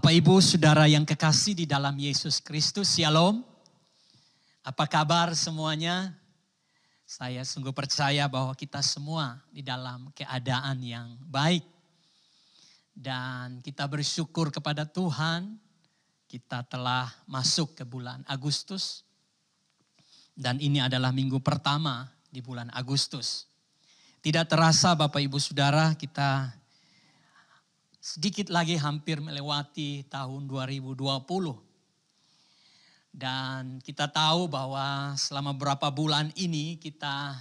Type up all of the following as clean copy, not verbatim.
Bapak Ibu Saudara yang kekasih di dalam Yesus Kristus, Shalom. Apa kabar semuanya? Saya sungguh percaya bahwa kita semua di dalam keadaan yang baik. Dan kita bersyukur kepada Tuhan, kita telah masuk ke bulan Agustus. Dan ini adalah minggu pertama di bulan Agustus. Tidak terasa Bapak Ibu Saudara, kita sedikit lagi hampir melewati tahun 2020. Dan kita tahu bahwa selama beberapa bulan ini kita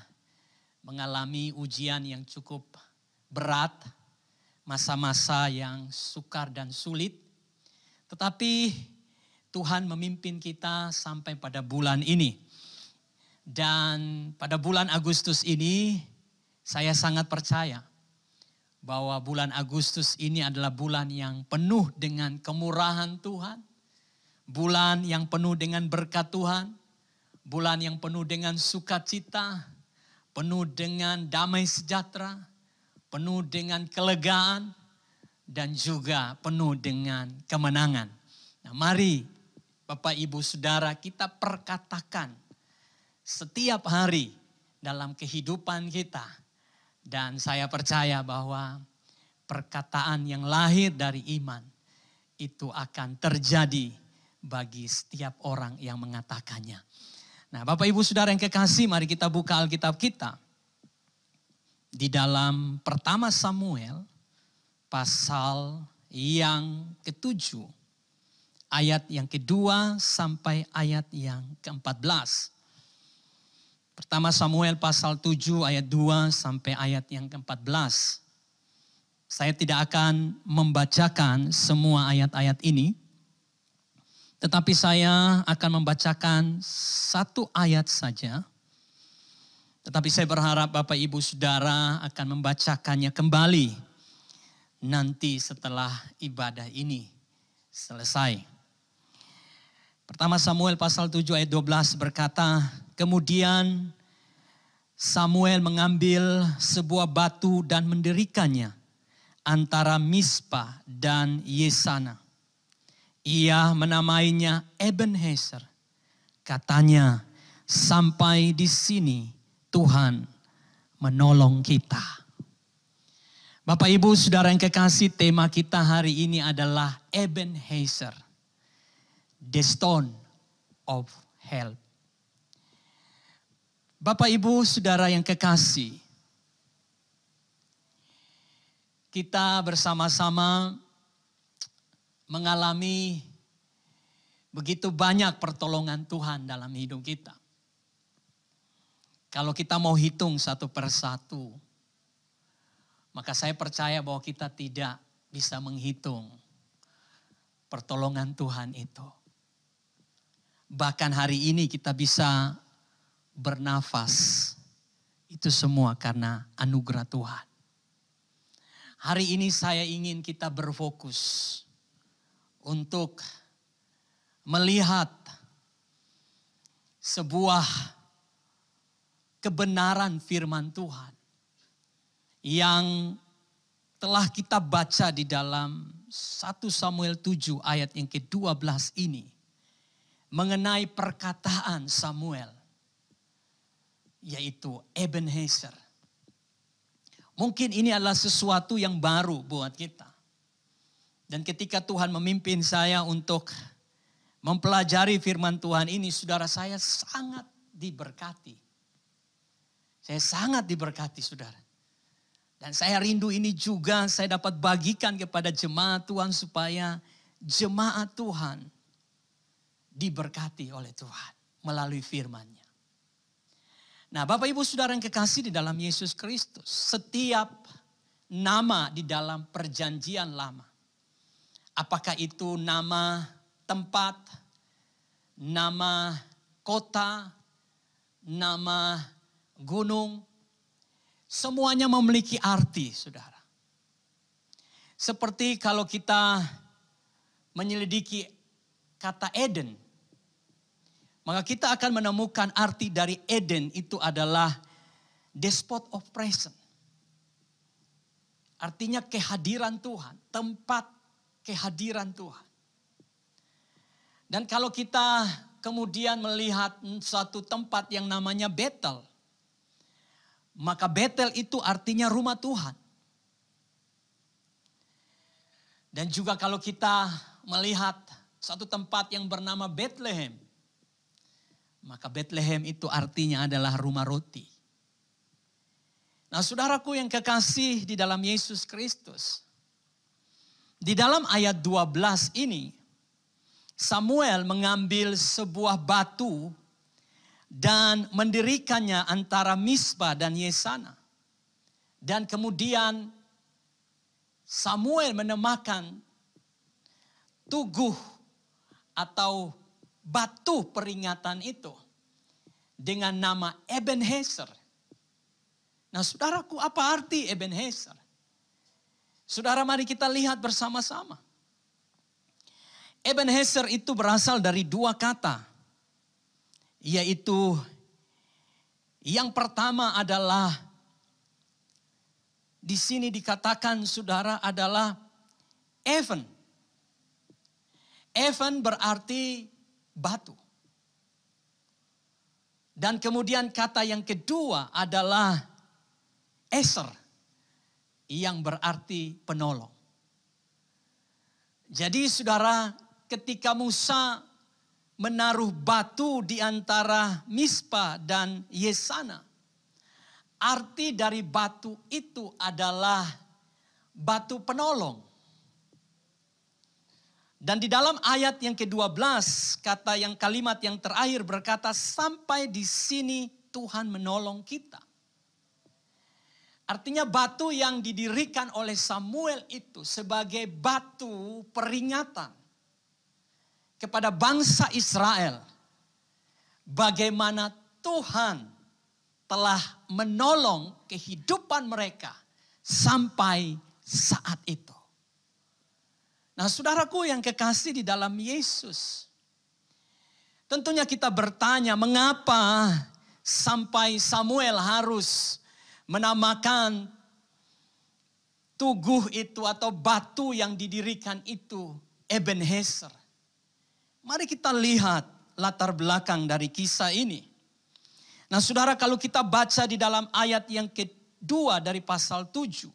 mengalami ujian yang cukup berat. Masa-masa yang sukar dan sulit. Tetapi Tuhan memimpin kita sampai pada bulan ini. Dan pada bulan Agustus ini saya sangat percaya bahwa bulan Agustus ini adalah bulan yang penuh dengan kemurahan Tuhan. Bulan yang penuh dengan berkat Tuhan. Bulan yang penuh dengan sukacita. Penuh dengan damai sejahtera. Penuh dengan kelegaan. Dan juga penuh dengan kemenangan. Nah, mari Bapak Ibu Saudara kita perkatakan setiap hari dalam kehidupan kita. Dan saya percaya bahwa perkataan yang lahir dari iman itu akan terjadi bagi setiap orang yang mengatakannya. Nah, Bapak Ibu Saudara yang kekasih, mari kita buka Alkitab kita. Di dalam pertama Samuel pasal yang ke-7 ayat yang kedua sampai ayat yang ke-14. Pertama Samuel pasal 7 ayat 2 sampai ayat yang ke-14. Saya tidak akan membacakan semua ayat-ayat ini. Tetapi saya akan membacakan satu ayat saja. Tetapi saya berharap Bapak Ibu Saudara akan membacakannya kembali. Nanti setelah ibadah ini selesai. Pertama Samuel pasal 7 ayat 12 berkata, kemudian Samuel mengambil sebuah batu dan mendirikannya antara Mispa dan Yesana. Ia menamainya Ebenezer. Katanya, sampai di sini Tuhan menolong kita. Bapak Ibu Saudara yang kekasih, tema kita hari ini adalah Ebenezer. The Stone of Help. Bapak Ibu Saudara yang kekasih, kita bersama-sama mengalami begitu banyak pertolongan Tuhan dalam hidup kita. Kalau kita mau hitung satu persatu, maka saya percaya bahwa kita tidak bisa menghitung pertolongan Tuhan itu. Bahkan hari ini kita bisa bernafas. Itu semua karena anugerah Tuhan. Hari ini saya ingin kita berfokus untuk melihat sebuah kebenaran firman Tuhan yang telah kita baca di dalam 1 Samuel 7 ayat yang ke-12 ini. Mengenai perkataan Samuel, yaitu Ebenezer. Mungkin ini adalah sesuatu yang baru buat kita. Dan ketika Tuhan memimpin saya untuk mempelajari firman Tuhan ini, saudara, saya sangat diberkati. Saya sangat diberkati, saudara. Dan saya rindu ini juga saya dapat bagikan kepada jemaat Tuhan supaya jemaat Tuhan diberkati oleh Tuhan melalui firman-Nya. Nah, Bapak Ibu Saudara yang kekasih di dalam Yesus Kristus, setiap nama di dalam perjanjian lama, apakah itu nama tempat, nama kota, nama gunung, semuanya memiliki arti, saudara. Seperti kalau kita menyelidiki kata Eden, maka kita akan menemukan arti dari Eden itu adalah the spot of presence. Artinya kehadiran Tuhan, tempat kehadiran Tuhan. Dan kalau kita kemudian melihat suatu tempat yang namanya Betel, maka Betel itu artinya rumah Tuhan. Dan juga kalau kita melihat satu tempat yang bernama Bethlehem, maka Bethlehem itu artinya adalah rumah roti. Nah, saudaraku yang kekasih di dalam Yesus Kristus, di dalam ayat 12 ini, Samuel mengambil sebuah batu dan mendirikannya antara Mispa dan Yesana. Dan kemudian Samuel menamakan tuguh atau batu peringatan itu dengan nama Ebenezer. Nah, saudaraku, apa arti Ebenezer? Saudara, mari kita lihat bersama-sama. Ebenezer itu berasal dari dua kata, yaitu yang pertama adalah di sini dikatakan, saudara, adalah Even. Even berarti batu. Dan kemudian kata yang kedua adalah Eser, yang berarti penolong. Jadi saudara, ketika Musa menaruh batu di antara Mispa dan Yesana, arti dari batu itu adalah batu penolong. Dan di dalam ayat yang ke-12, kalimat yang terakhir berkata, sampai di sini Tuhan menolong kita. Artinya batu yang didirikan oleh Samuel itu sebagai batu peringatan kepada bangsa Israel. Bagaimana Tuhan telah menolong kehidupan mereka sampai saat itu. Nah, saudaraku yang kekasih di dalam Yesus, tentunya kita bertanya, mengapa sampai Samuel harus menamakan tuguh itu atau batu yang didirikan itu Ebenezer. Mari kita lihat latar belakang dari kisah ini. Nah, saudara, kalau kita baca di dalam ayat yang kedua dari pasal 7,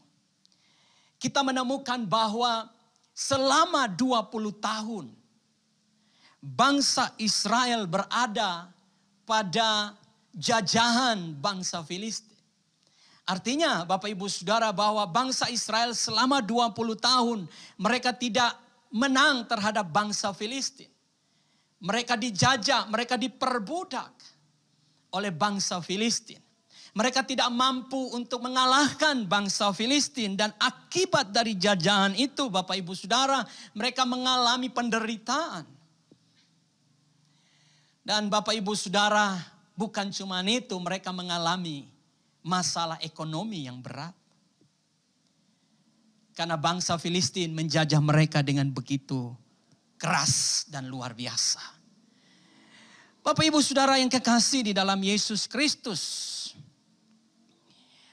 kita menemukan bahwa selama 20 tahun bangsa Israel berada pada jajahan bangsa Filistin. Artinya Bapak Ibu Saudara bahwa bangsa Israel selama 20 tahun mereka tidak menang terhadap bangsa Filistin. Mereka dijajah, mereka diperbudak oleh bangsa Filistin. Mereka tidak mampu untuk mengalahkan bangsa Filistin. Dan akibat dari jajahan itu Bapak Ibu Saudara, mereka mengalami penderitaan. Dan Bapak Ibu Saudara, bukan cuma itu, mereka mengalami masalah ekonomi yang berat. Karena bangsa Filistin menjajah mereka dengan begitu keras dan luar biasa. Bapak Ibu Saudara yang kekasih di dalam Yesus Kristus.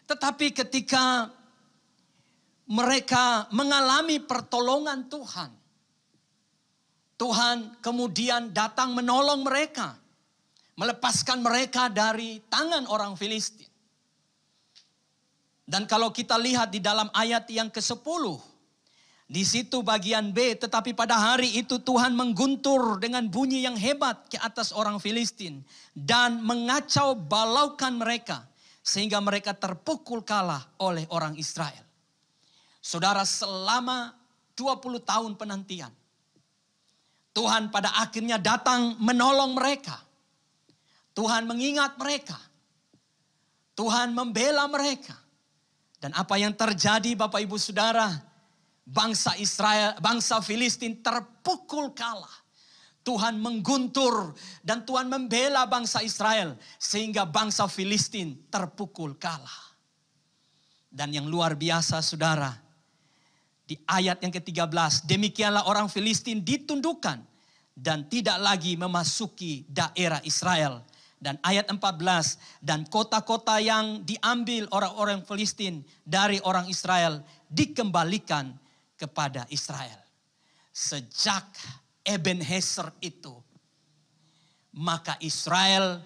Tetapi ketika mereka mengalami pertolongan Tuhan, Tuhan kemudian datang menolong mereka, melepaskan mereka dari tangan orang Filistin. Dan kalau kita lihat di dalam ayat yang ke-10, di situ bagian B, tetapi pada hari itu Tuhan mengguntur dengan bunyi yang hebat ke atas orang Filistin dan mengacau balaukan mereka sehingga mereka terpukul kalah oleh orang Israel. Saudara, selama 20 tahun penantian, Tuhan pada akhirnya datang menolong mereka. Tuhan mengingat mereka. Tuhan membela mereka. Dan apa yang terjadi Bapak Ibu Saudara, bangsa Israel, bangsa Filistin terpukul kalah. Tuhan mengguntur dan Tuhan membela bangsa Israel sehingga bangsa Filistin terpukul kalah. Dan yang luar biasa Saudara, di ayat yang ke-13, demikianlah orang Filistin ditundukkan dan tidak lagi memasuki daerah Israel. Dan ayat 14, dan kota-kota yang diambil orang-orang Filistin dari orang Israel dikembalikan kepada Israel. Sejak Ebenezer itu, maka Israel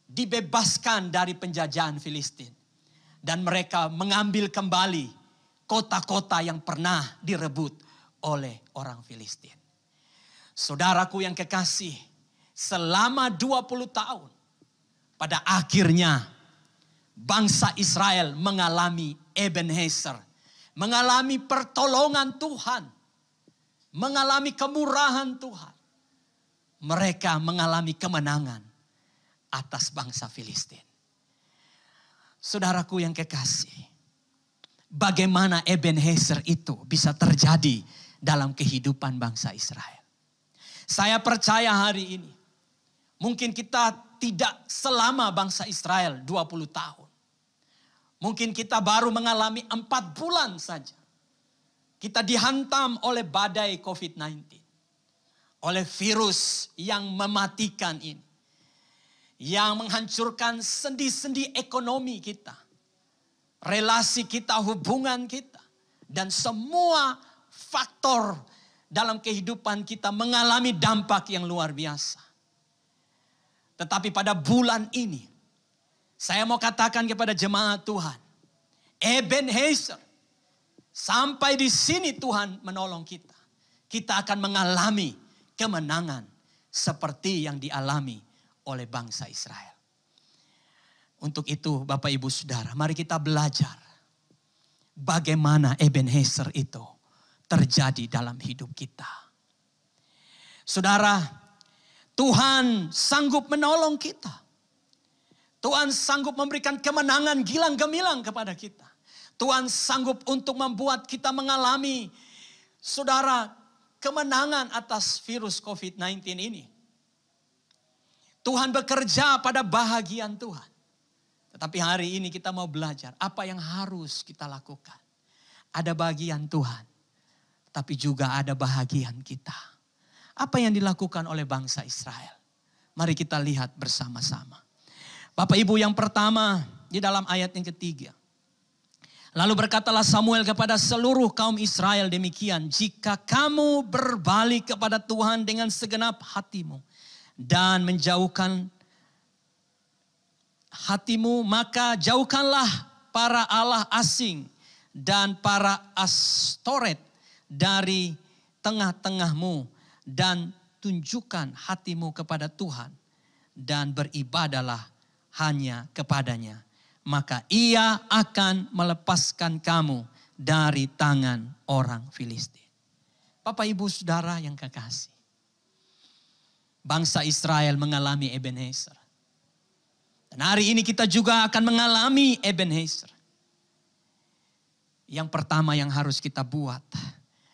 dibebaskan dari penjajahan Filistin. Dan mereka mengambil kembali kota-kota yang pernah direbut oleh orang Filistin. Saudaraku yang kekasih, selama 20 tahun, pada akhirnya bangsa Israel mengalami Ebenezer, mengalami pertolongan Tuhan, mengalami kemurahan Tuhan. Mereka mengalami kemenangan atas bangsa Filistin. Saudaraku yang kekasih, bagaimana Ebenezer itu bisa terjadi dalam kehidupan bangsa Israel? Saya percaya hari ini, mungkin kita tidak selama bangsa Israel 20 tahun. Mungkin kita baru mengalami 4 bulan saja. Kita dihantam oleh badai COVID-19. Oleh virus yang mematikan ini. Yang menghancurkan sendi-sendi ekonomi kita. Relasi kita, hubungan kita. Dan semua faktor dalam kehidupan kita mengalami dampak yang luar biasa. Tetapi pada bulan ini, saya mau katakan kepada jemaat Tuhan, Ebenezer, sampai di sini Tuhan menolong kita. Kita akan mengalami kemenangan seperti yang dialami oleh bangsa Israel. Untuk itu Bapak Ibu Saudara, mari kita belajar bagaimana Ebenezer itu terjadi dalam hidup kita. Saudara, Tuhan sanggup menolong kita. Tuhan sanggup memberikan kemenangan gilang gemilang kepada kita. Tuhan sanggup untuk membuat kita mengalami, saudara, kemenangan atas virus COVID-19 ini. Tuhan bekerja pada bahagian Tuhan. Tetapi hari ini kita mau belajar apa yang harus kita lakukan. Ada bagian Tuhan, tapi juga ada bahagian kita. Apa yang dilakukan oleh bangsa Israel? Mari kita lihat bersama-sama. Bapak Ibu, yang pertama di dalam ayat yang ketiga. Lalu berkatalah Samuel kepada seluruh kaum Israel demikian. Jika kamu berbalik kepada Tuhan dengan segenap hatimu. Dan menjauhkan hatimu, maka jauhkanlah para Allah asing dan para Astoret dari tengah-tengahmu. Dan tunjukkan hatimu kepada Tuhan dan beribadalah hanya kepadanya. Maka ia akan melepaskan kamu dari tangan orang Filistin. Bapak Ibu Saudara yang kekasih. Bangsa Israel mengalami Ebenezer. Dan hari ini kita juga akan mengalami Ebenezer. Yang pertama yang harus kita buat,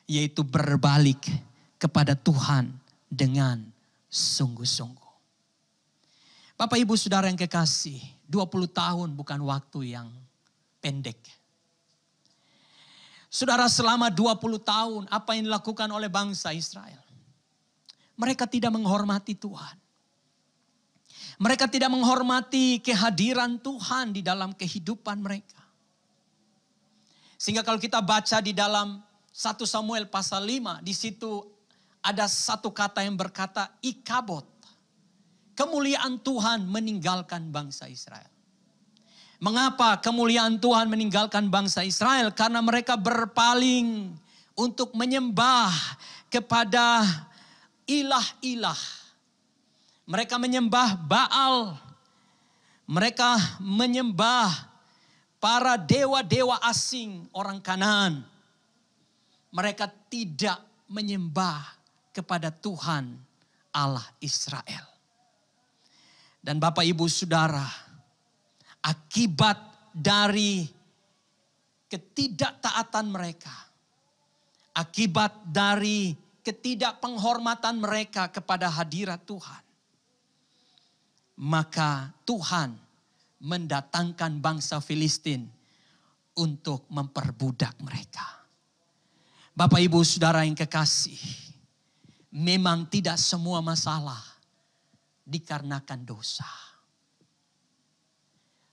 yaitu berbalik kepada Tuhan dengan sungguh-sungguh. Bapak Ibu Saudara yang kekasih, 20 tahun bukan waktu yang pendek. Saudara, selama 20 tahun apa yang dilakukan oleh bangsa Israel? Mereka tidak menghormati Tuhan. Mereka tidak menghormati kehadiran Tuhan di dalam kehidupan mereka. Sehingga kalau kita baca di dalam 1 Samuel pasal 5, di situ ada satu kata yang berkata Ikabod. Kemuliaan Tuhan meninggalkan bangsa Israel. Mengapa kemuliaan Tuhan meninggalkan bangsa Israel? Karena mereka berpaling untuk menyembah kepada ilah-ilah. Mereka menyembah Baal. Mereka menyembah para dewa-dewa asing orang Kanaan. Mereka tidak menyembah kepada Tuhan Allah Israel. Dan Bapak Ibu Saudara, akibat dari ketidaktaatan mereka, akibat dari ketidakpenghormatan mereka kepada hadirat Tuhan, maka Tuhan mendatangkan bangsa Filistin untuk memperbudak mereka. Bapak Ibu Saudara yang kekasih, memang tidak semua masalah dikarenakan dosa.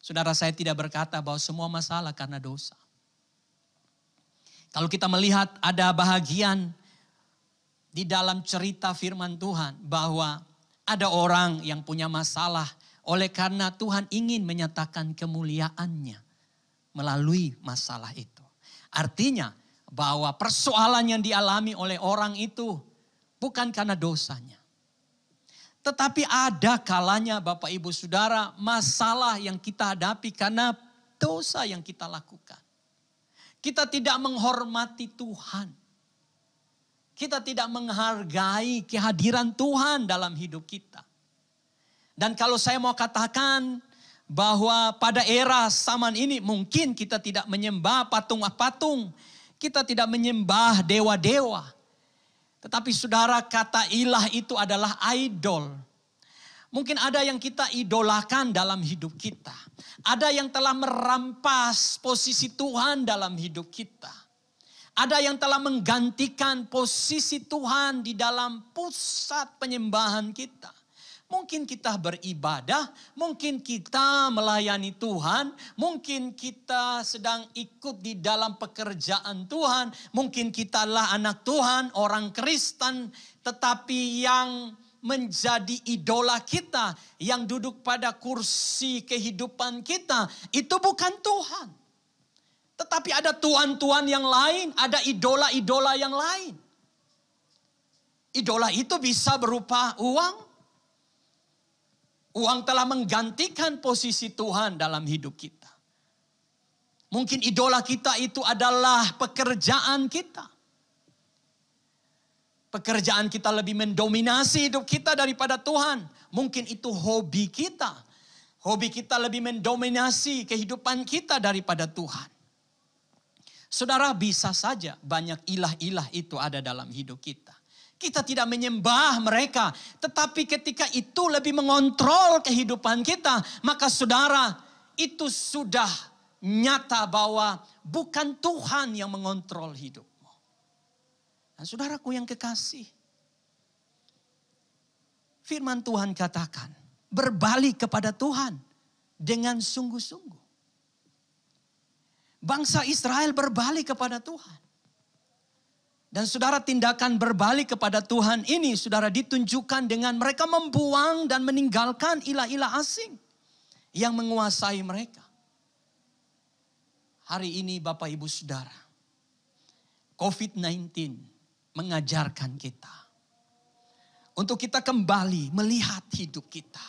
Saudara, saya tidak berkata bahwa semua masalah karena dosa. Kalau kita melihat ada bahagian di dalam cerita firman Tuhan bahwa ada orang yang punya masalah oleh karena Tuhan ingin menyatakan kemuliaannya melalui masalah itu. Artinya bahwa persoalan yang dialami oleh orang itu bukan karena dosanya. Tetapi ada kalanya Bapak Ibu Saudara, masalah yang kita hadapi karena dosa yang kita lakukan. Kita tidak menghormati Tuhan. Kita tidak menghargai kehadiran Tuhan dalam hidup kita. Dan kalau saya mau katakan bahwa pada era zaman ini mungkin kita tidak menyembah patung-patung. Kita tidak menyembah dewa-dewa. Tetapi saudara, kata ilah itu adalah idol. Mungkin ada yang kita idolakan dalam hidup kita. Ada yang telah merampas posisi Tuhan dalam hidup kita. Ada yang telah menggantikan posisi Tuhan di dalam pusat penyembahan kita. Mungkin kita beribadah, mungkin kita melayani Tuhan, mungkin kita sedang ikut di dalam pekerjaan Tuhan, mungkin kita adalah anak Tuhan, orang Kristen, tetapi yang menjadi idola kita, yang duduk pada kursi kehidupan kita, itu bukan Tuhan. Tetapi ada tuan-tuan yang lain, ada idola-idola yang lain. Idola itu bisa berupa uang. Uang telah menggantikan posisi Tuhan dalam hidup kita. Mungkin idola kita itu adalah pekerjaan kita. Pekerjaan kita lebih mendominasi hidup kita daripada Tuhan. Mungkin itu hobi kita. Hobi kita lebih mendominasi kehidupan kita daripada Tuhan. Saudara, bisa saja banyak ilah-ilah itu ada dalam hidup kita. Kita tidak menyembah mereka. Tetapi ketika itu lebih mengontrol kehidupan kita. Maka saudara, itu sudah nyata bahwa bukan Tuhan yang mengontrol hidupmu. Dan saudaraku yang kekasih. Firman Tuhan katakan, berbalik kepada Tuhan dengan sungguh-sungguh. Bangsa Israel berbalik kepada Tuhan. Dan saudara, tindakan berbalik kepada Tuhan ini saudara ditunjukkan dengan mereka membuang dan meninggalkan ilah-ilah asing yang menguasai mereka. Hari ini Bapak Ibu Saudara, COVID-19 mengajarkan kita untuk kita kembali melihat hidup kita.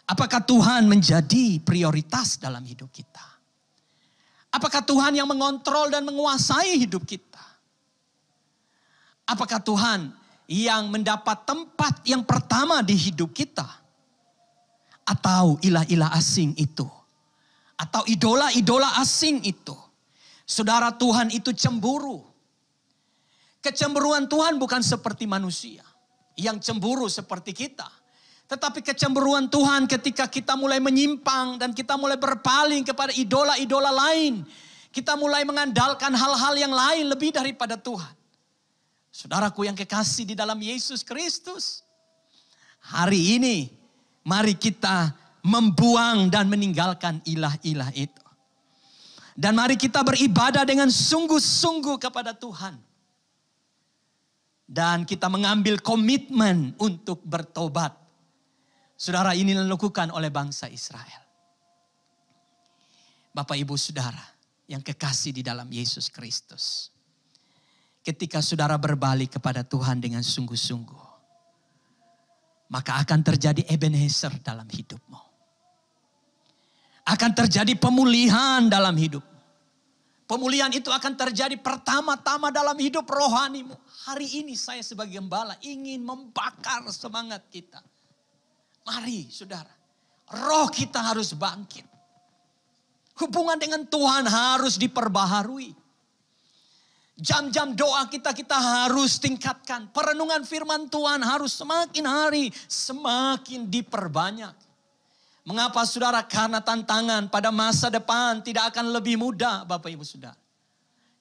Apakah Tuhan menjadi prioritas dalam hidup kita? Apakah Tuhan yang mengontrol dan menguasai hidup kita? Apakah Tuhan yang mendapat tempat yang pertama di hidup kita? Atau ilah-ilah asing itu? Atau idola-idola asing itu? Saudara, Tuhan itu cemburu. Kecemburuan Tuhan bukan seperti manusia yang cemburu seperti kita. Tetapi kecemburuan Tuhan ketika kita mulai menyimpang dan kita mulai berpaling kepada idola-idola lain. Kita mulai mengandalkan hal-hal yang lain lebih daripada Tuhan. Saudaraku yang kekasih di dalam Yesus Kristus. Hari ini mari kita membuang dan meninggalkan ilah-ilah itu. Dan mari kita beribadah dengan sungguh-sungguh kepada Tuhan. Dan kita mengambil komitmen untuk bertobat. Saudara, ini dilakukan oleh bangsa Israel. Bapak Ibu Saudara yang kekasih di dalam Yesus Kristus. Ketika saudara berbalik kepada Tuhan dengan sungguh-sungguh, maka akan terjadi Ebenezer dalam hidupmu. Akan terjadi pemulihan dalam hidupmu. Pemulihan itu akan terjadi pertama-tama dalam hidup rohanimu. Hari ini saya sebagai gembala ingin membakar semangat kita. Mari saudara, roh kita harus bangkit. Hubungan dengan Tuhan harus diperbaharui. Jam-jam doa kita harus tingkatkan. Perenungan firman Tuhan harus semakin hari semakin diperbanyak. Mengapa saudara? Karena tantangan pada masa depan tidak akan lebih mudah Bapak Ibu Saudara.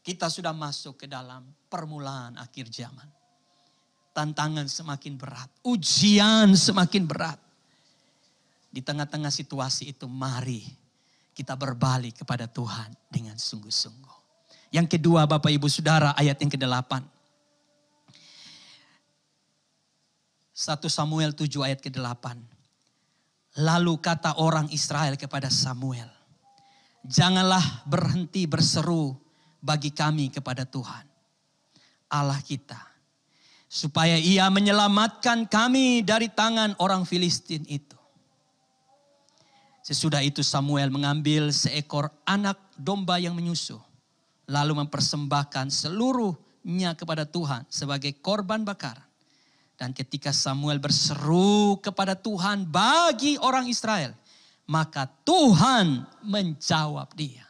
Kita sudah masuk ke dalam permulaan akhir zaman. Tantangan semakin berat. Ujian semakin berat. Di tengah-tengah situasi itu mari kita berbalik kepada Tuhan dengan sungguh-sungguh. Yang kedua Bapak Ibu Saudara, ayat yang ke-8. 1 Samuel 7 ayat ke-8. Lalu kata orang Israel kepada Samuel, janganlah berhenti berseru bagi kami kepada Tuhan, Allah kita, supaya ia menyelamatkan kami dari tangan orang Filistin itu. Sesudah itu Samuel mengambil seekor anak domba yang menyusu, lalu mempersembahkan seluruhnya kepada Tuhan sebagai korban bakaran. Dan ketika Samuel berseru kepada Tuhan bagi orang Israel, maka Tuhan menjawab dia.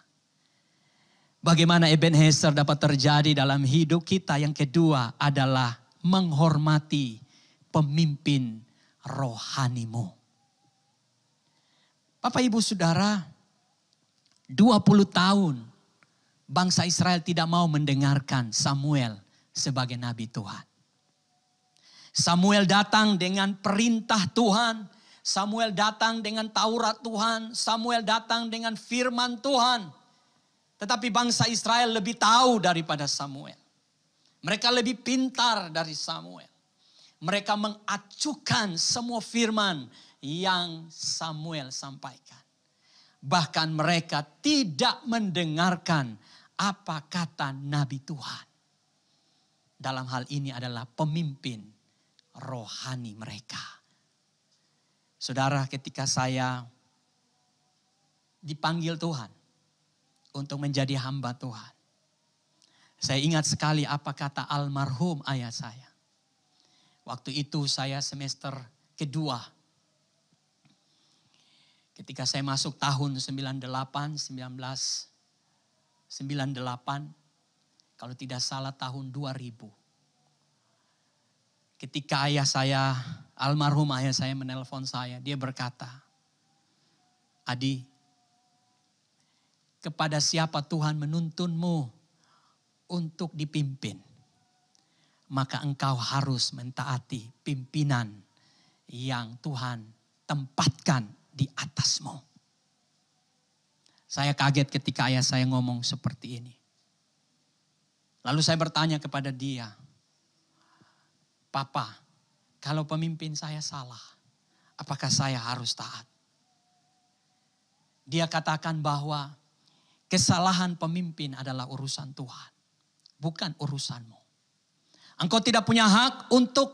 Bagaimana Ebenezer dapat terjadi dalam hidup kita? Yang kedua adalah menghormati pemimpin rohanimu. Bapak Ibu Saudara, 20 tahun bangsa Israel tidak mau mendengarkan Samuel sebagai nabi Tuhan. Samuel datang dengan perintah Tuhan. Samuel datang dengan Taurat Tuhan. Samuel datang dengan firman Tuhan. Tetapi bangsa Israel lebih tahu daripada Samuel. Mereka lebih pintar dari Samuel. Mereka mengacukan semua firman yang Samuel sampaikan. Bahkan mereka tidak mendengarkan apa kata Nabi Tuhan. Dalam hal ini adalah pemimpin rohani mereka. Saudara, ketika saya dipanggil Tuhan untuk menjadi hamba Tuhan, saya ingat sekali apa kata almarhum ayah saya. Waktu itu saya semester kedua. Ketika saya masuk tahun 1998, kalau tidak salah tahun 2000. Ketika ayah saya, almarhum ayah saya menelpon saya, dia berkata, Adi, kepada siapa Tuhan menuntunmu untuk dipimpin, maka engkau harus mentaati pimpinan yang Tuhan tempatkan di atasmu. Saya kaget ketika ayah saya ngomong seperti ini. Lalu saya bertanya kepada dia, Papa, kalau pemimpin saya salah, apakah saya harus taat? Dia katakan bahwa kesalahan pemimpin adalah urusan Tuhan, bukan urusanmu. Engkau tidak punya hak untuk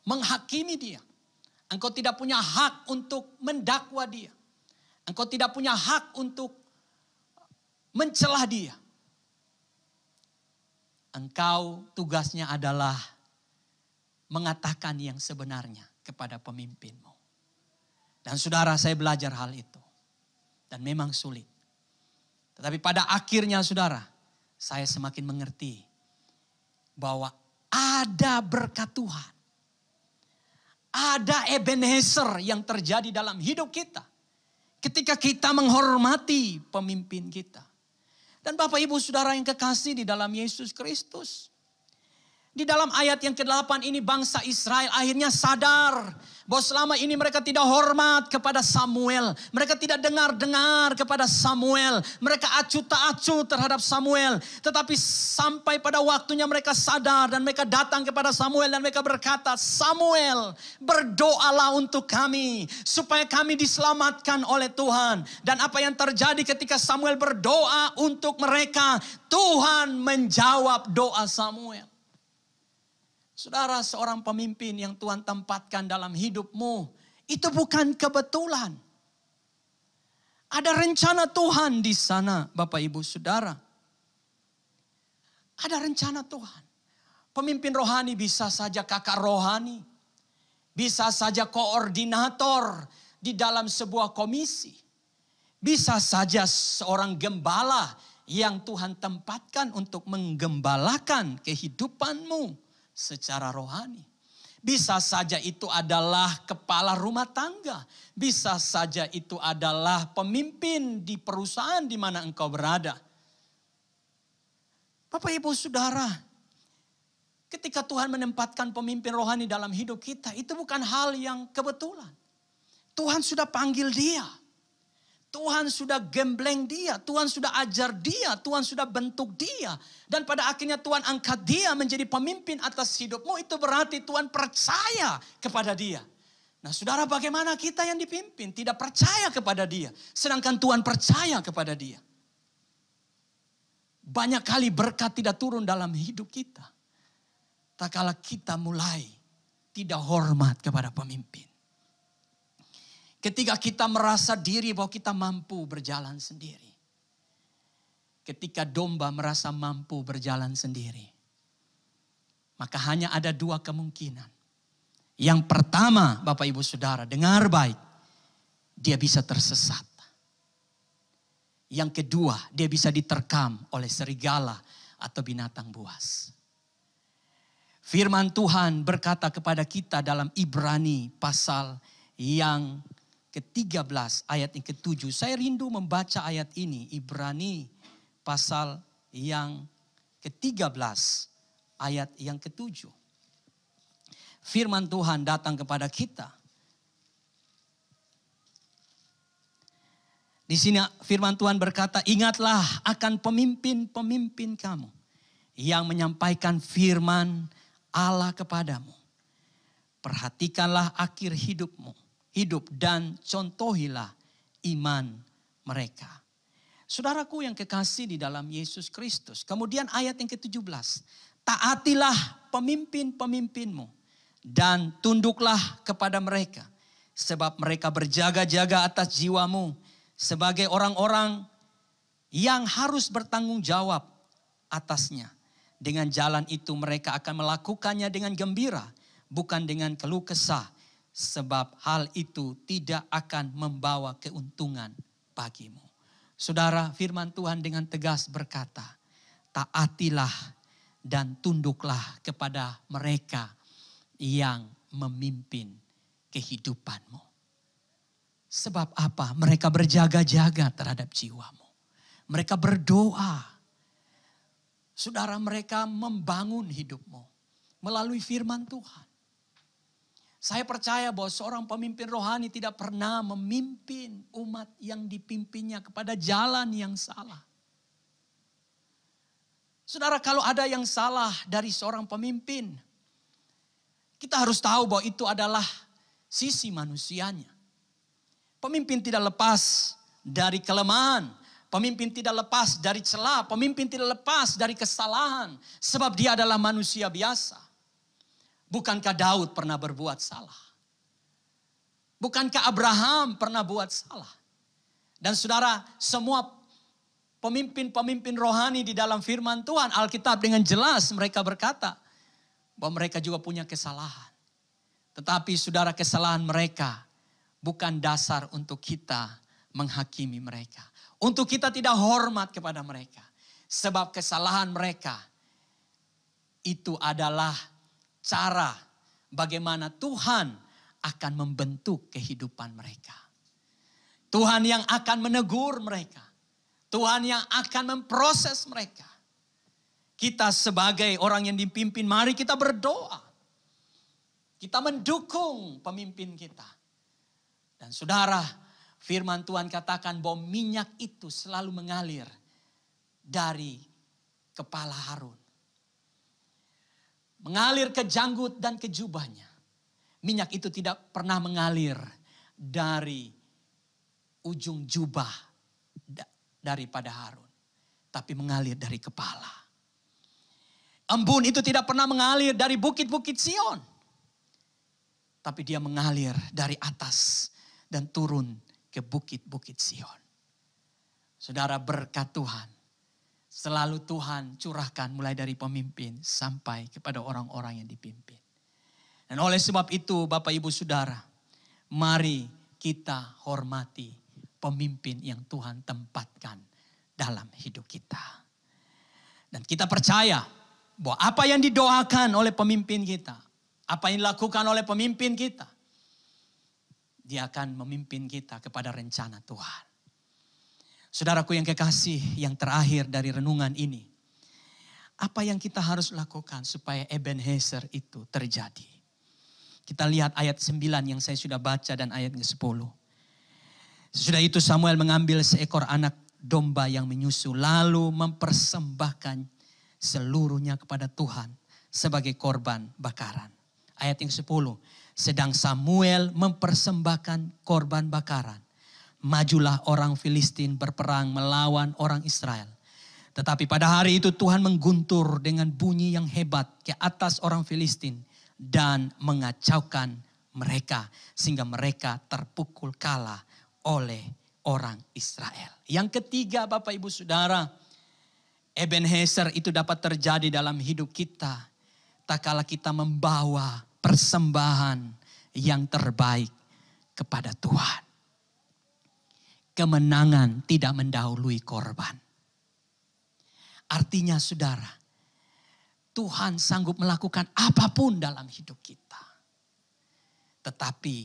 menghakimi dia. Engkau tidak punya hak untuk mendakwa dia. Engkau tidak punya hak untuk mencelah dia. Engkau tugasnya adalah mengatakan yang sebenarnya kepada pemimpinmu. Dan saudara, saya belajar hal itu. Dan memang sulit. Tetapi pada akhirnya saudara, saya semakin mengerti bahwa ada berkat Tuhan. Ada Ebenezer yang terjadi dalam hidup kita. Ketika kita menghormati pemimpin kita. Dan Bapak Ibu Saudara yang kekasih di dalam Yesus Kristus. Di dalam ayat yang ke-8 ini bangsa Israel akhirnya sadar bahwa selama ini mereka tidak hormat kepada Samuel. Mereka tidak dengar-dengar kepada Samuel. Mereka acuh tak acuh terhadap Samuel. Tetapi sampai pada waktunya mereka sadar dan mereka datang kepada Samuel dan mereka berkata, Samuel, berdoalah untuk kami supaya kami diselamatkan oleh Tuhan. Dan apa yang terjadi ketika Samuel berdoa untuk mereka, Tuhan menjawab doa Samuel. Saudara, seorang pemimpin yang Tuhan tempatkan dalam hidupmu, itu bukan kebetulan. Ada rencana Tuhan di sana, Bapak Ibu Saudara. Ada rencana Tuhan. Pemimpin rohani bisa saja kakak rohani. Bisa saja koordinator di dalam sebuah komisi. Bisa saja seorang gembala yang Tuhan tempatkan untuk menggembalakan kehidupanmu secara rohani. Bisa saja itu adalah kepala rumah tangga. Bisa saja itu adalah pemimpin di perusahaan di mana engkau berada. Bapak Ibu Saudara, ketika Tuhan menempatkan pemimpin rohani dalam hidup kita, itu bukan hal yang kebetulan. Tuhan sudah panggil dia. Tuhan sudah gembleng dia, Tuhan sudah ajar dia, Tuhan sudah bentuk dia. Dan pada akhirnya Tuhan angkat dia menjadi pemimpin atas hidupmu. Itu berarti Tuhan percaya kepada dia. Nah saudara, bagaimana kita yang dipimpin tidak percaya kepada dia, sedangkan Tuhan percaya kepada dia. Banyak kali berkat tidak turun dalam hidup kita, tak kala kita mulai tidak hormat kepada pemimpin. Ketika kita merasa diri bahwa kita mampu berjalan sendiri. Ketika domba merasa mampu berjalan sendiri, maka hanya ada dua kemungkinan. Yang pertama, Bapak Ibu Saudara, dengar baik, dia bisa tersesat. Yang kedua, dia bisa diterkam oleh serigala atau binatang buas. Firman Tuhan berkata kepada kita dalam Ibrani pasal yang ke-13 ayat yang ke-7. Saya rindu membaca ayat ini, Ibrani pasal yang ke-13 ayat yang ke-7. Firman Tuhan datang kepada kita. Di sini firman Tuhan berkata, ingatlah akan pemimpin-pemimpin kamu yang menyampaikan firman Allah kepadamu. Perhatikanlah akhir hidup dan contohilah iman mereka. Saudaraku yang kekasih di dalam Yesus Kristus. Kemudian ayat yang ke-17. Taatilah pemimpin-pemimpinmu dan tunduklah kepada mereka. Sebab mereka berjaga-jaga atas jiwamu sebagai orang-orang yang harus bertanggung jawab atasnya. Dengan jalan itu mereka akan melakukannya dengan gembira, bukan dengan keluh kesah. Sebab hal itu tidak akan membawa keuntungan bagimu. Saudara, firman Tuhan dengan tegas berkata, taatilah dan tunduklah kepada mereka yang memimpin kehidupanmu. Sebab apa? Mereka berjaga-jaga terhadap jiwamu. Mereka berdoa. Saudara, mereka membangun hidupmu melalui firman Tuhan. Saya percaya bahwa seorang pemimpin rohani tidak pernah memimpin umat yang dipimpinnya kepada jalan yang salah. Saudara, kalau ada yang salah dari seorang pemimpin, kita harus tahu bahwa itu adalah sisi manusianya. Pemimpin tidak lepas dari kelemahan. Pemimpin tidak lepas dari celah. Pemimpin tidak lepas dari kesalahan. Sebab dia adalah manusia biasa. Bukankah Daud pernah berbuat salah? Bukankah Abraham pernah buat salah? Dan saudara, semua pemimpin-pemimpin rohani di dalam firman Tuhan, Alkitab dengan jelas mereka berkata bahwa mereka juga punya kesalahan. Tetapi saudara, kesalahan mereka bukan dasar untuk kita menghakimi mereka. Untuk kita tidak hormat kepada mereka. Sebab kesalahan mereka itu adalah cara bagaimana Tuhan akan membentuk kehidupan mereka. Tuhan yang akan menegur mereka. Tuhan yang akan memproses mereka. Kita sebagai orang yang dipimpin, mari kita berdoa. Kita mendukung pemimpin kita. Dan saudara, firman Tuhan katakan bahwa minyak itu selalu mengalir dari kepala Harun. Mengalir ke janggut dan ke jubahnya. Minyak itu tidak pernah mengalir dari ujung jubah daripada Harun. Tapi mengalir dari kepala. Embun itu tidak pernah mengalir dari bukit-bukit Sion. Tapi dia mengalir dari atas dan turun ke bukit-bukit Sion. Saudara, berkat Tuhan selalu Tuhan curahkan mulai dari pemimpin sampai kepada orang-orang yang dipimpin. Dan oleh sebab itu Bapak Ibu Saudara, mari kita hormati pemimpin yang Tuhan tempatkan dalam hidup kita. Dan kita percaya bahwa apa yang didoakan oleh pemimpin kita, apa yang dilakukan oleh pemimpin kita, dia akan memimpin kita kepada rencana Tuhan. Saudaraku yang kekasih, yang terakhir dari renungan ini. Apa yang kita harus lakukan supaya Ebenezer itu terjadi? Kita lihat ayat 9 yang saya sudah baca dan ayat ke-10. Sesudah itu Samuel mengambil seekor anak domba yang menyusu, lalu mempersembahkan seluruhnya kepada Tuhan sebagai korban bakaran. Ayat yang 10. Sedang Samuel mempersembahkan korban bakaran, majulah orang Filistin berperang melawan orang Israel. Tetapi pada hari itu Tuhan mengguntur dengan bunyi yang hebat ke atas orang Filistin dan mengacaukan mereka sehingga mereka terpukul kalah oleh orang Israel. Yang ketiga, Bapak Ibu Saudara, Ebenezer itu dapat terjadi dalam hidup kita tak kala kita membawa persembahan yang terbaik kepada Tuhan. Kemenangan tidak mendahului korban. Artinya saudara, Tuhan sanggup melakukan apapun dalam hidup kita. Tetapi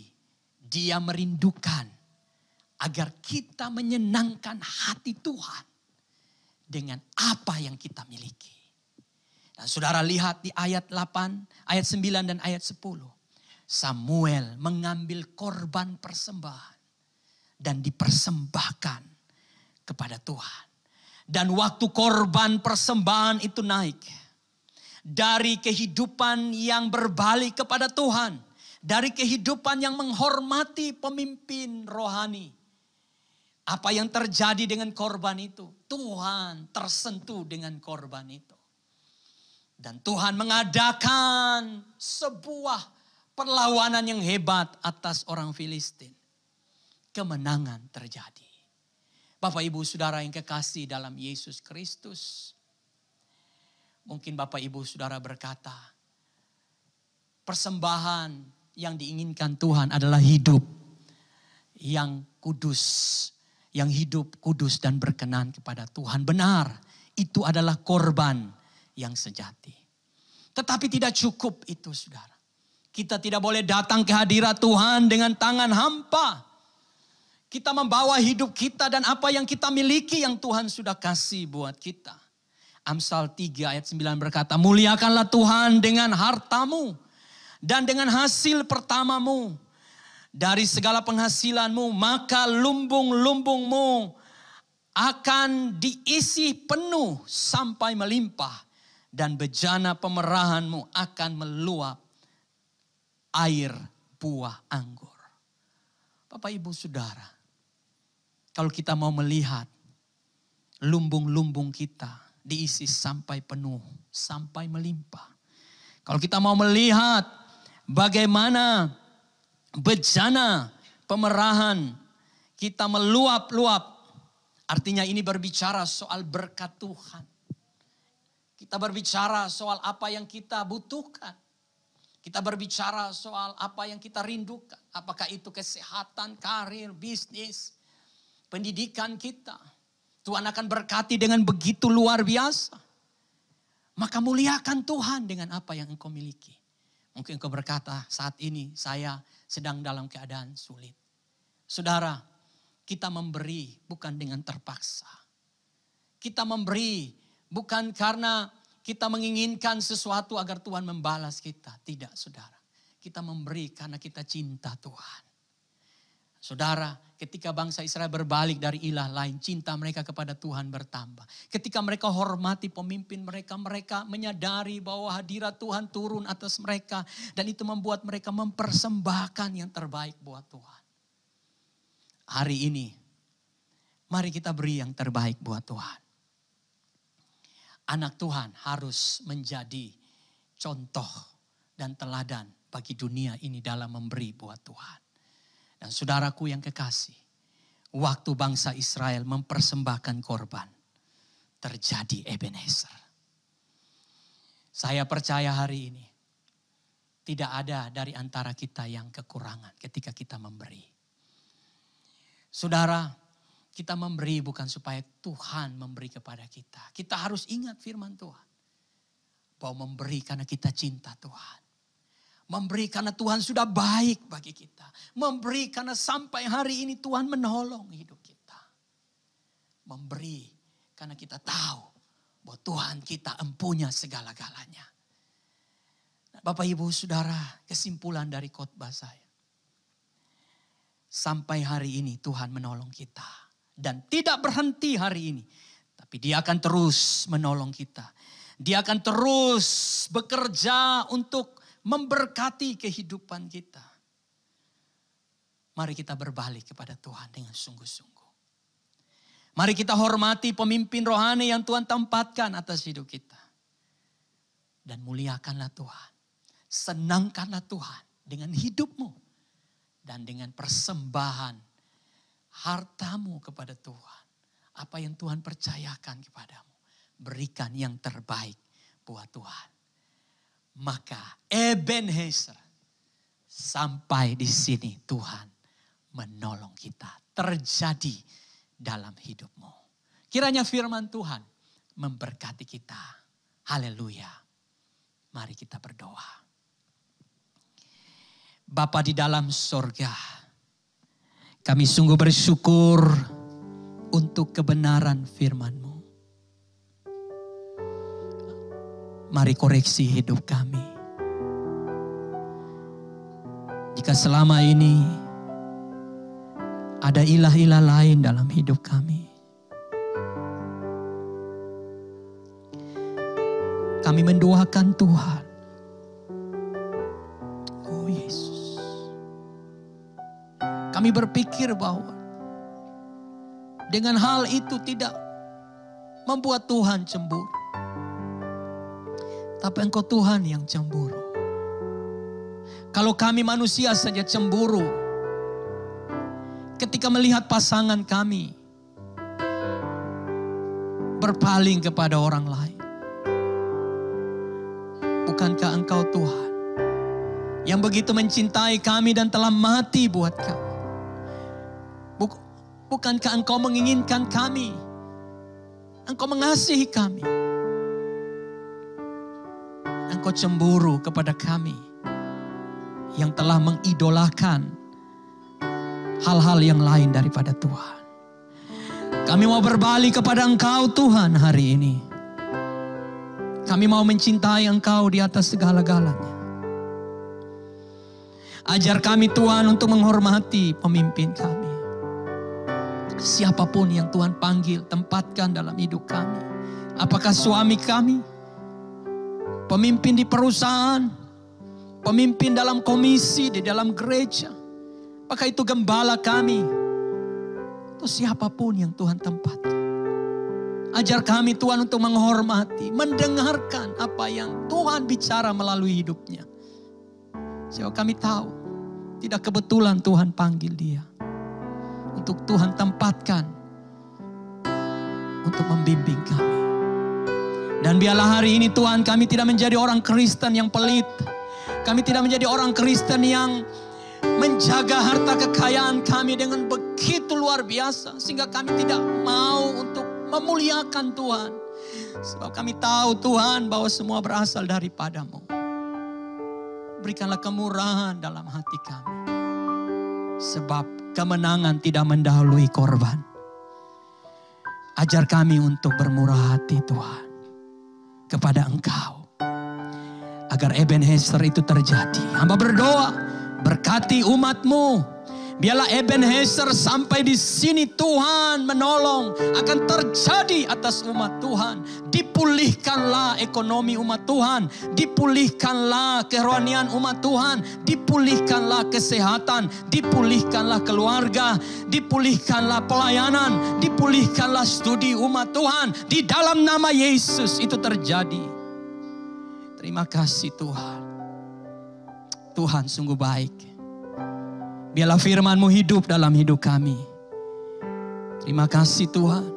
Dia merindukan agar kita menyenangkan hati Tuhan dengan apa yang kita miliki. Dan saudara lihat di ayat 8, ayat 9 dan ayat 10. Samuel mengambil korban persembahan dan dipersembahkan kepada Tuhan. Dan waktu korban persembahan itu naik dari kehidupan yang berbalik kepada Tuhan, dari kehidupan yang menghormati pemimpin rohani. Apa yang terjadi dengan korban itu? Tuhan tersentuh dengan korban itu. Dan Tuhan mengadakan sebuah perlawanan yang hebat atas orang Filistin. Kemenangan terjadi. Bapak Ibu Saudara yang kekasih dalam Yesus Kristus. Mungkin Bapak Ibu Saudara berkata, persembahan yang diinginkan Tuhan adalah hidup yang kudus. Yang hidup kudus dan berkenan kepada Tuhan. Benar, itu adalah korban yang sejati. Tetapi tidak cukup itu saudara. Kita tidak boleh datang ke hadirat Tuhan dengan tangan hampa. Kita membawa hidup kita dan apa yang kita miliki yang Tuhan sudah kasih buat kita. Amsal 3 ayat 9 berkata, muliakanlah Tuhan dengan hartamu dan dengan hasil pertamamu. Dari segala penghasilanmu, maka lumbung-lumbungmu akan diisi penuh sampai melimpah. Dan bejana pemerahanmu akan meluap air buah anggur. Bapak Ibu Saudara, kalau kita mau melihat lumbung-lumbung kita diisi sampai penuh, sampai melimpah. Kalau kita mau melihat bagaimana bejana pemerahan kita meluap-luap. Artinya ini berbicara soal berkat Tuhan. Kita berbicara soal apa yang kita butuhkan. Kita berbicara soal apa yang kita rindukan. Apakah itu kesehatan, karir, bisnis, pendidikan kita. Tuhan akan berkati dengan begitu luar biasa. Maka muliakan Tuhan dengan apa yang engkau miliki. Mungkin engkau berkata, saat ini saya sedang dalam keadaan sulit. Saudara, kita memberi bukan dengan terpaksa. Kita memberi bukan karena kita menginginkan sesuatu agar Tuhan membalas kita. Tidak, saudara. Kita memberi karena kita cinta Tuhan. Saudara, ketika bangsa Israel berbalik dari ilah lain, cinta mereka kepada Tuhan bertambah. Ketika mereka hormati pemimpin mereka, mereka menyadari bahwa hadirat Tuhan turun atas mereka. Dan itu membuat mereka mempersembahkan yang terbaik buat Tuhan. Hari ini, mari kita beri yang terbaik buat Tuhan. Anak Tuhan harus menjadi contoh dan teladan bagi dunia ini dalam memberi buat Tuhan. Dan saudaraku yang kekasih, waktu bangsa Israel mempersembahkan korban, terjadi Ebenezer. Saya percaya hari ini, tidak ada dari antara kita yang kekurangan ketika kita memberi. Saudara, kita memberi bukan supaya Tuhan memberi kepada kita. Kita harus ingat firman Tuhan. Bahwa memberi karena kita cinta Tuhan. Memberi karena Tuhan sudah baik bagi kita. Memberi karena sampai hari ini Tuhan menolong hidup kita. Memberi karena kita tahu bahwa Tuhan kita empunya segala-galanya. Bapak Ibu Saudara, kesimpulan dari khotbah saya. Sampai hari ini Tuhan menolong kita. Dan tidak berhenti hari ini. Tapi Dia akan terus menolong kita. Dia akan terus bekerja untuk memberkati kehidupan kita. Mari kita berbalik kepada Tuhan dengan sungguh-sungguh. Mari kita hormati pemimpin rohani yang Tuhan tempatkan atas hidup kita. Dan muliakanlah Tuhan. Senangkanlah Tuhan dengan hidupmu. Dan dengan persembahan hartamu kepada Tuhan. Apa yang Tuhan percayakan kepadamu. Berikan yang terbaik buat Tuhan. Maka Ebenezer, sampai di sini Tuhan menolong kita. Terjadi dalam hidupmu. Kiranya firman Tuhan memberkati kita. Haleluya. Mari kita berdoa. Bapa di dalam sorga, kami sungguh bersyukur untuk kebenaran firman-Mu. Mari koreksi hidup kami. Jika selama ini ada ilah-ilah lain dalam hidup kami, kami mendoakan Tuhan. Oh Yesus. Kami berpikir bahwa dengan hal itu tidak membuat Tuhan cemburu. Tapi Engkau Tuhan yang cemburu. Kalau kami manusia saja cemburu ketika melihat pasangan kami berpaling kepada orang lain. Bukankah Engkau Tuhan yang begitu mencintai kami dan telah mati buat kami? Bukankah Engkau menginginkan kami? Engkau mengasihi kami. Engkau cemburu kepada kami yang telah mengidolakan hal-hal yang lain daripada Tuhan. Kami mau berbalik kepada Engkau Tuhan hari ini. Kami mau mencintai Engkau di atas segala-galanya. Ajar kami Tuhan untuk menghormati pemimpin kami. Siapapun yang Tuhan panggil, tempatkan dalam hidup kami. Apakah suami kami, pemimpin di perusahaan, pemimpin dalam komisi, di dalam gereja. Apakah itu gembala kami, atau siapapun yang Tuhan tempatkan. Ajar kami Tuhan untuk menghormati, mendengarkan apa yang Tuhan bicara melalui hidupnya. Sebab kami tahu, tidak kebetulan Tuhan panggil dia. Untuk Tuhan tempatkan untuk membimbing kami. Dan biarlah hari ini Tuhan kami tidak menjadi orang Kristen yang pelit. Kami tidak menjadi orang Kristen yang menjaga harta kekayaan kami dengan begitu luar biasa. Sehingga kami tidak mau untuk memuliakan Tuhan. Sebab kami tahu Tuhan bahwa semua berasal daripada-Mu. Berikanlah kemurahan dalam hati kami. Sebab kemenangan tidak mendahului korban. Ajar kami untuk bermurah hati Tuhan kepada Engkau. Agar Ebenezer itu terjadi. Hamba berdoa, berkati umat-Mu. Biarlah Ebenezer sampai di sini Tuhan menolong. Akan terjadi atas umat Tuhan. Dipulihkanlah ekonomi umat Tuhan. Dipulihkanlah kerohanian umat Tuhan. Dipulihkanlah kesehatan. Dipulihkanlah keluarga. Dipulihkanlah pelayanan. Dipulihkanlah studi umat Tuhan. Di dalam nama Yesus itu terjadi. Terima kasih Tuhan. Tuhan sungguh baik. Biarlah firman-Mu hidup dalam hidup kami. Terima kasih Tuhan.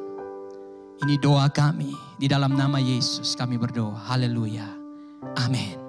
Ini doa kami. Di dalam nama Yesus kami berdoa. Haleluya. Amin.